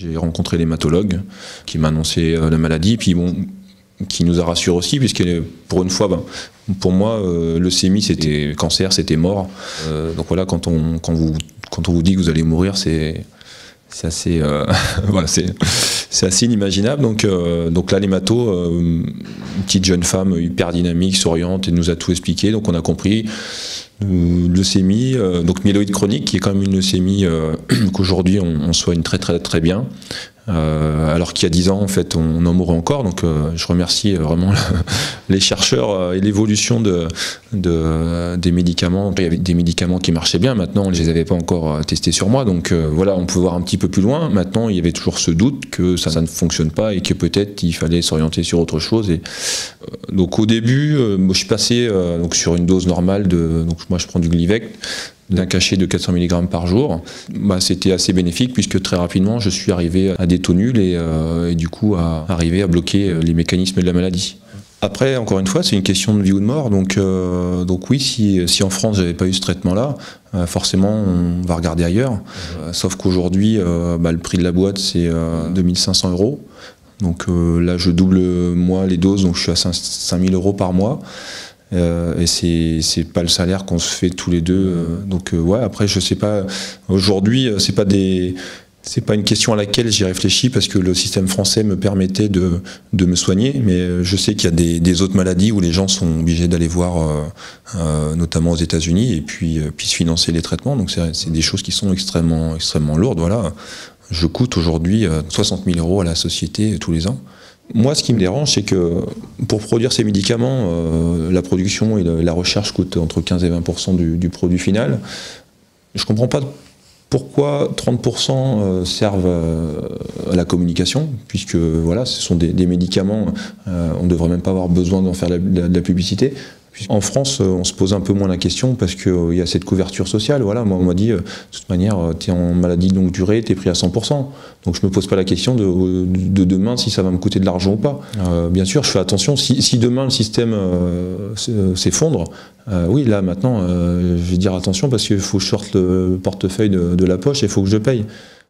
J'ai rencontré l'hématologue qui m'a annoncé la maladie, puis bon, qui nous a rassurés aussi, puisque pour une fois, pour moi, leucémie, c'était cancer, c'était mort. Donc voilà, quand on vous dit que vous allez mourir, c'est assez, voilà, c'est assez inimaginable. Donc là, l'hémato, une petite jeune femme hyper dynamique, s'oriente et nous a tout expliqué. Donc on a compris. Leucémie, donc myéloïde chronique, qui est quand même une leucémie qu'aujourd'hui on soigne très bien. Alors qu'il y a 10 ans, en fait, on en mourait encore. Donc, je remercie vraiment les chercheurs et l'évolution des médicaments. Il y avait des médicaments qui marchaient bien. Maintenant, on ne les avait pas encore testés sur moi. Donc, voilà, on pouvait voir un petit peu plus loin. Maintenant, il y avait toujours ce doute que ça ne fonctionne pas et que peut-être il fallait s'orienter sur autre chose. Et, donc, au début, je suis passé donc, sur une dose normale. Donc, moi, je prends du Glivec, d'un cachet de 400 mg par jour. C'était assez bénéfique puisque très rapidement je suis arrivé à des taux nuls et du coup à arriver à bloquer les mécanismes de la maladie. Après, encore une fois, c'est une question de vie ou de mort. Donc oui, si en France j'avais pas eu ce traitement-là, forcément on va regarder ailleurs. Sauf qu'aujourd'hui, le prix de la boîte c'est 2500 €. Donc là je double moi les doses, donc je suis à 5000 € par mois. Et c'est pas le salaire qu'on se fait tous les deux. Donc ouais, après je sais pas. Aujourd'hui, c'est pas une question à laquelle j'y réfléchis parce que le système français me permettait de me soigner, mais je sais qu'il y a des autres maladies où les gens sont obligés d'aller voir, notamment aux États-Unis, et puis se financer les traitements. Donc c'est des choses qui sont extrêmement lourdes. Voilà, je coûte aujourd'hui 60 000 € à la société tous les ans. Moi, ce qui me dérange, c'est que pour produire ces médicaments, la production et la recherche coûtent entre 15 et 20% du produit final. Je ne comprends pas pourquoi 30% servent à la communication, puisque voilà, ce sont des médicaments, on ne devrait même pas avoir besoin d'en faire de la publicité. En France, on se pose un peu moins la question parce qu'il y a cette couverture sociale. Voilà, moi, on m'a dit, de toute manière, tu es en maladie de longue durée, tu es pris à 100%. Donc je ne me pose pas la question de demain si ça va me coûter de l'argent ou pas. Bien sûr, je fais attention. Si demain le système s'effondre, oui, là maintenant, je vais dire attention parce qu'il faut que je sorte le portefeuille de la poche et il faut que je paye.